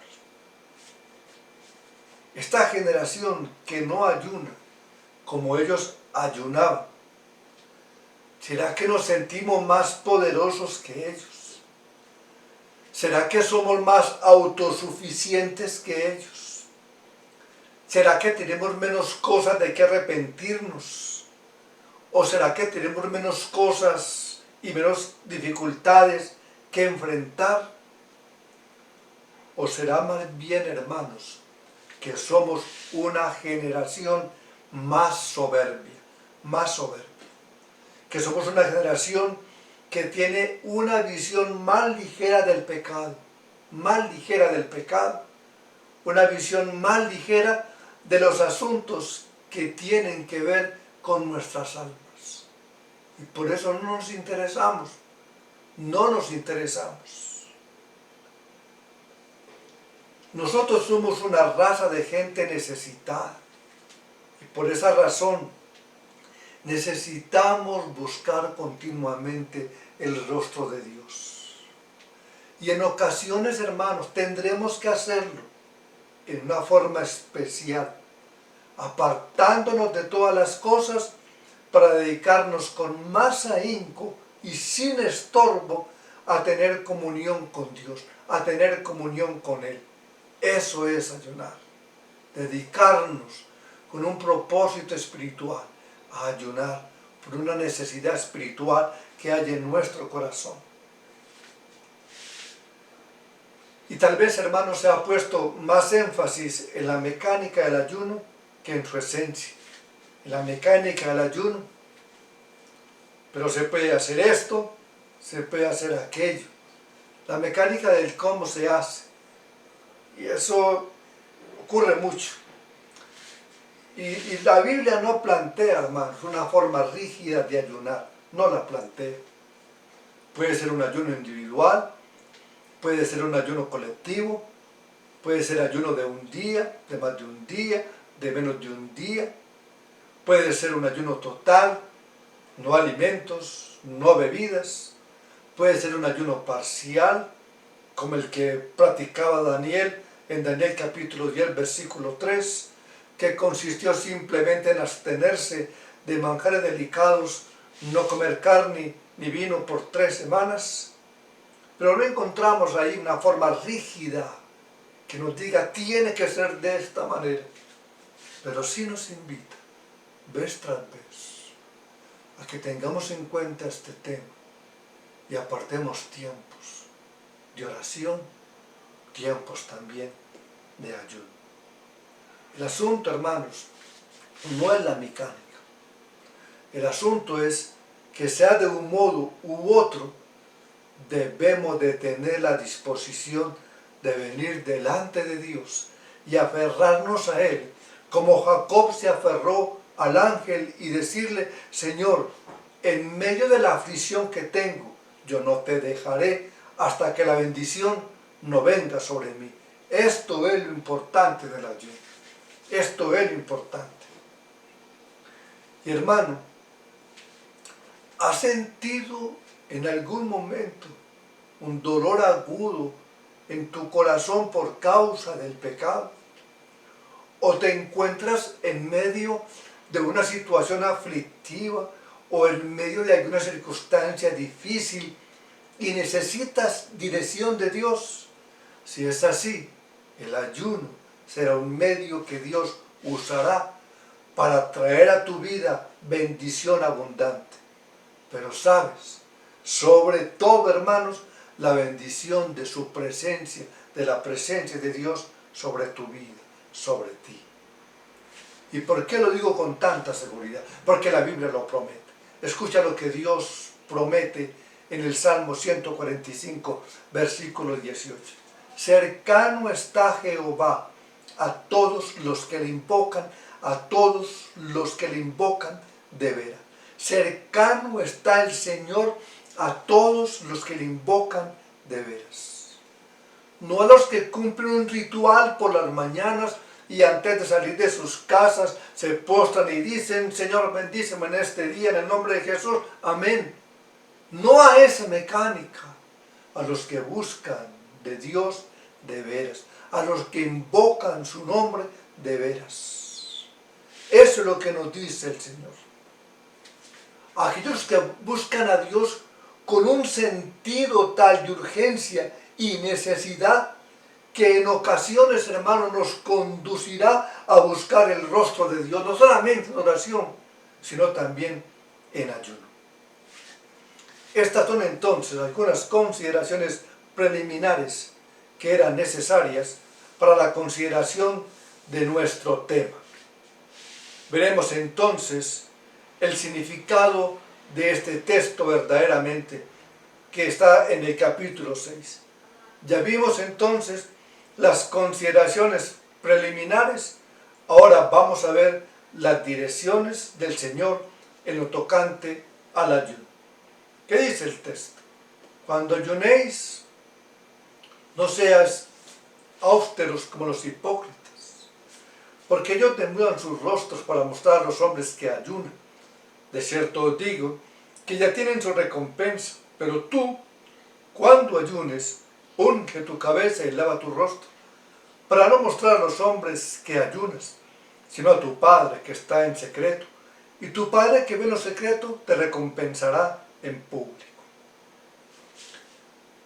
esta generación que no ayuna como ellos ayunaban, ¿será que nos sentimos más poderosos que ellos? ¿Será que somos más autosuficientes que ellos? ¿Será que tenemos menos cosas de que arrepentirnos? ¿O será que tenemos menos cosas y menos dificultades que enfrentar? ¿O será más bien, hermanos, que somos una generación más soberbia, que somos una generación que tiene una visión más ligera del pecado, una visión más ligera de los asuntos que tienen que ver con nuestras almas? Y por eso no nos interesamos. Nosotros somos una raza de gente necesitada. Y por esa razón necesitamos buscar continuamente el rostro de Dios. Y en ocasiones, hermanos, tendremos que hacerlo en una forma especial, apartándonos de todas las cosas para dedicarnos con más ahínco y sin estorbo a tener comunión con Dios, a tener comunión con Él. Eso es ayunar, dedicarnos con un propósito espiritual a ayunar por una necesidad espiritual que hay en nuestro corazón. Y tal vez, hermanos, se ha puesto más énfasis en la mecánica del ayuno que en su esencia. En la mecánica del ayuno, pero se puede hacer esto, se puede hacer aquello. La mecánica del cómo se hace. Y eso ocurre mucho. Y la Biblia no plantea, hermanos, una forma rígida de ayunar. No la plantea. Puede ser un ayuno individual, puede ser un ayuno colectivo, puede ser ayuno de un día, de más de un día, de menos de un día. Puede ser un ayuno total, no alimentos, no bebidas. Puede ser un ayuno parcial, como el que practicaba Daniel en Daniel capítulo 10, versículo 3, que consistió simplemente en abstenerse de manjares delicados, no comer carne ni vino por 3 semanas. Pero no encontramos ahí una forma rígida que nos diga tiene que ser de esta manera. Pero sí nos invita, vez tras vez, a que tengamos en cuenta este tema y apartemos tiempos de oración, tiempos también de ayuno. El asunto, hermanos, no es la mecánica. El asunto es que sea de un modo u otro, debemos de tener la disposición de venir delante de Dios y aferrarnos a Él, como Jacob se aferró al ángel y decirle: Señor, en medio de la aflicción que tengo, yo no te dejaré hasta que la bendición no venga sobre mí. Esto es lo importante del ayuno. Esto es lo importante. Y hermano, ¿has sentido en algún momento un dolor agudo en tu corazón por causa del pecado? ¿O te encuentras en medio de una situación aflictiva o en medio de alguna circunstancia difícil y necesitas dirección de Dios? Si es así, el ayuno será un medio que Dios usará para traer a tu vida bendición abundante. Pero sabes, sobre todo, hermanos, la bendición de su presencia, de la presencia de Dios sobre tu vida, sobre ti. ¿Y por qué lo digo con tanta seguridad? Porque la Biblia lo promete. Escucha lo que Dios promete en el Salmo 145, versículo 18. Cercano está Jehová a todos los que le invocan, a todos los que le invocan de veras. Cercano está el Señor a todos los que le invocan de veras. No a los que cumplen un ritual por las mañanas y antes de salir de sus casas se postran y dicen: Señor, bendíceme en este día en el nombre de Jesús, amén. No a esa mecánica, a los que buscan de Dios de veras, a los que invocan su nombre de veras. Eso es lo que nos dice el Señor. Aquellos que buscan a Dios con un sentido tal de urgencia y necesidad que en ocasiones, hermanos, nos conducirá a buscar el rostro de Dios, no solamente en oración, sino también en ayuno. Estas son entonces algunas consideraciones preliminares que eran necesarias para la consideración de nuestro tema. Veremos entonces el significado de este texto verdaderamente que está en el capítulo 6. Ya vimos entonces las consideraciones preliminares. Ahora vamos a ver las direcciones del Señor en lo tocante al ayuno. ¿Qué dice el texto? Cuando ayunéis, no seas austeros como los hipócritas, porque ellos demudan sus rostros para mostrar a los hombres que ayunan. De cierto os digo que ya tienen su recompensa. Pero tú, cuando ayunes, unge tu cabeza y lava tu rostro, para no mostrar a los hombres que ayunas, sino a tu Padre que está en secreto. Y tu Padre que ve en lo secreto te recompensará en público.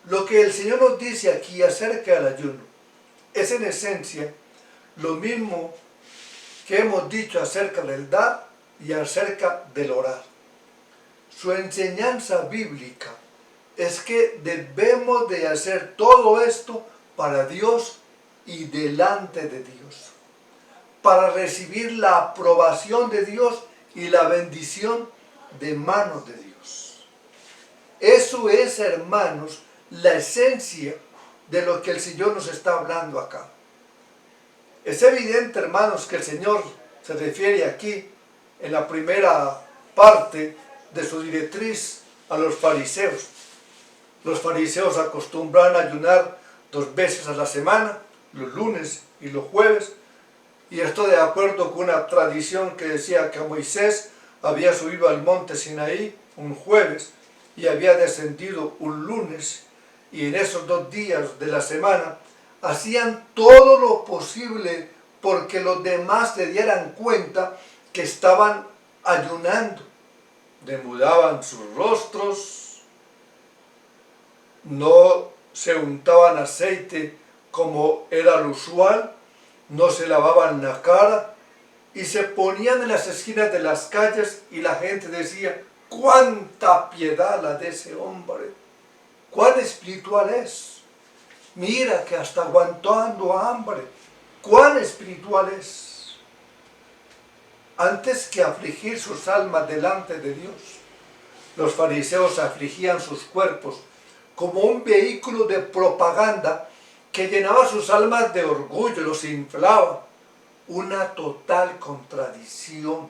Lo que el Señor nos dice aquí acerca del ayuno es en esencia lo mismo que hemos dicho acerca del dar y acerca del orar. Su enseñanza bíblica es que debemos de hacer todo esto para Dios y delante de Dios, para recibir la aprobación de Dios y la bendición de manos de Dios. Eso es, hermanos, la esencia de lo que el Señor nos está hablando acá. Es evidente, hermanos, que el Señor se refiere aquí, en la primera parte de su directriz, a los fariseos. Los fariseos acostumbran a ayunar 2 veces a la semana, los lunes y los jueves, y esto de acuerdo con una tradición que decía que Moisés había subido al monte Sinaí un jueves y había descendido un lunes, y en esos 2 días de la semana hacían todo lo posible porque los demás se dieran cuenta que estaban ayunando. Demudaban sus rostros, no se untaban aceite como era lo usual, no se lavaban la cara y se ponían en las esquinas de las calles y la gente decía: ¡cuánta piedad la de ese hombre! ¡Cuán espiritual es! Mira que hasta aguantando hambre. ¡Cuán espiritual es! Antes que afligir sus almas delante de Dios, los fariseos afligían sus cuerpos como un vehículo de propaganda que llenaba sus almas de orgullo, los inflaba. Una total contradicción.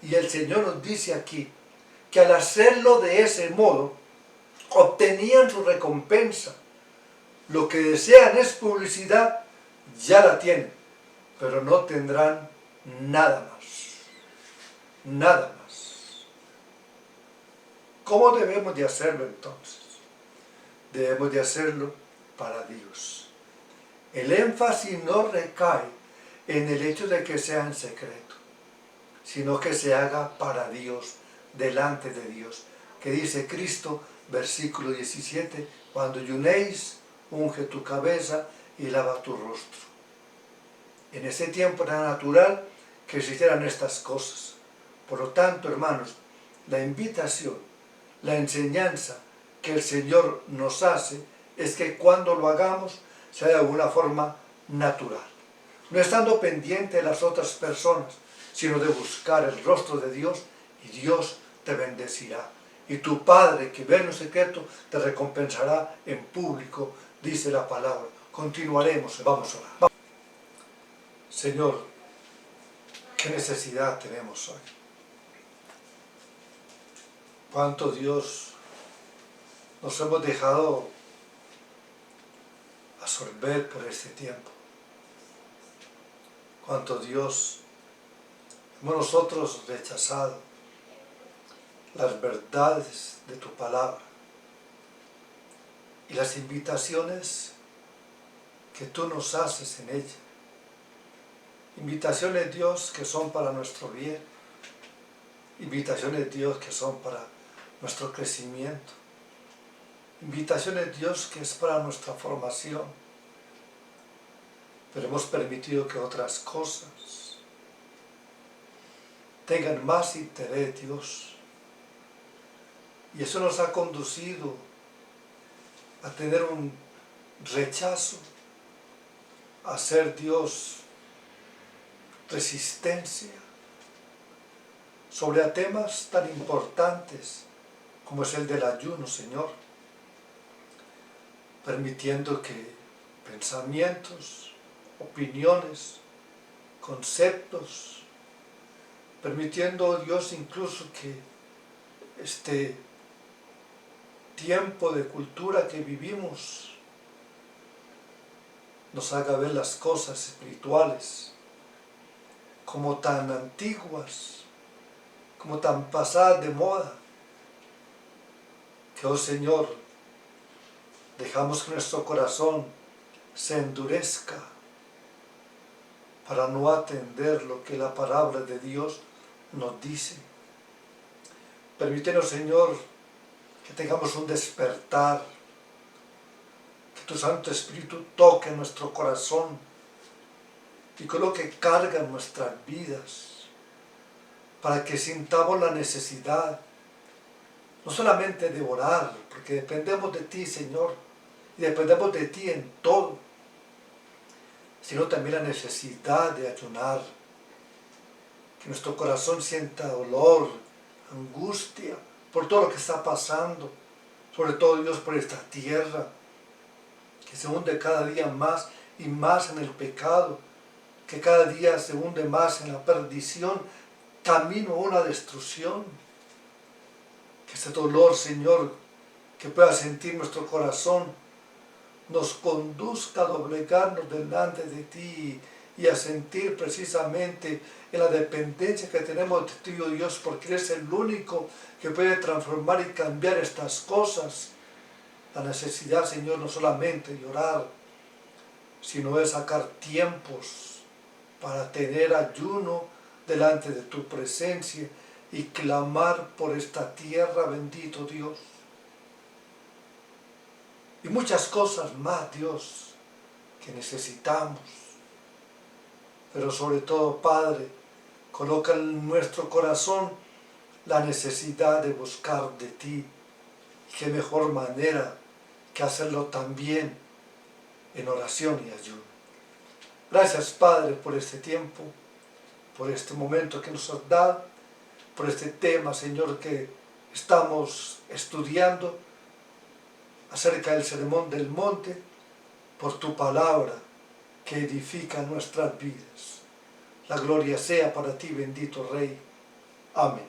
Y el Señor nos dice aquí que al hacerlo de ese modo, obtenían su recompensa. Lo que desean es publicidad, ya la tienen, pero no tendrán nada más. Nada más. ¿Cómo debemos de hacerlo entonces? Debemos de hacerlo para Dios. El énfasis no recae en el hecho de que sea en secreto, sino que se haga para Dios, delante de Dios. Que dice Cristo, versículo 17, cuando ayunéis, unge tu cabeza y lava tu rostro. En ese tiempo era natural que se hicieran estas cosas. Por lo tanto, hermanos, la invitación, la enseñanza que el Señor nos hace es que cuando lo hagamos sea de alguna forma natural. No estando pendiente de las otras personas, sino de buscar el rostro de Dios, y Dios te bendecirá. Y tu Padre que ve en lo secreto te recompensará en público, dice la palabra. Continuaremos, vamos a orar. Señor, ¿qué necesidad tenemos hoy? ¿Cuánto, Dios, nos hemos dejado absorber por este tiempo? ¿Cuánto, Dios, hemos nosotros rechazado las verdades de tu palabra y las invitaciones que tú nos haces en ella? Invitaciones, Dios, que son para nuestro bien. Invitaciones, Dios, que son para nuestro crecimiento. Invitaciones, Dios, que es para nuestra formación. Pero hemos permitido que otras cosas tengan más interés, Dios. Y eso nos ha conducido a tener un rechazo, a ser, Dios, resistencia sobre temas tan importantes como es el del ayuno, Señor, permitiendo que pensamientos, opiniones, conceptos, permitiendo, Dios, incluso que este tiempo de cultura que vivimos nos haga ver las cosas espirituales como tan antiguas, como tan pasadas de moda, que, oh Señor, dejamos que nuestro corazón se endurezca para no atender lo que la palabra de Dios nos dice. Permítenos, Señor, que tengamos un despertar, que tu Santo Espíritu toque nuestro corazón y coloque carga en nuestras vidas, para que sintamos la necesidad, no solamente de orar, porque dependemos de ti, Señor, y dependemos de ti en todo, sino también la necesidad de ayunar, que nuestro corazón sienta dolor, angustia, por todo lo que está pasando, sobre todo, Dios, por esta tierra, que se hunde cada día más y más en el pecado, que cada día se hunde más en la perdición, camino a una destrucción. Que este dolor, Señor, que pueda sentir nuestro corazón, nos conduzca a doblegarnos delante de ti y a sentir precisamente en la dependencia que tenemos de ti, oh Dios, porque eres el único que puede transformar y cambiar estas cosas. La necesidad, Señor, no solamente de orar, sino de sacar tiempos para tener ayuno delante de tu presencia y clamar por esta tierra, bendito Dios. Y muchas cosas más, Dios, que necesitamos. Pero sobre todo, Padre, coloca en nuestro corazón la necesidad de buscar de ti. Y qué mejor manera que hacerlo también en oración y ayuno. Gracias, Padre, por este tiempo, por este momento que nos has dado, por este tema, Señor, que estamos estudiando acerca del Sermón del Monte, por tu palabra que edifica nuestras vidas. La gloria sea para ti, bendito Rey. Amén.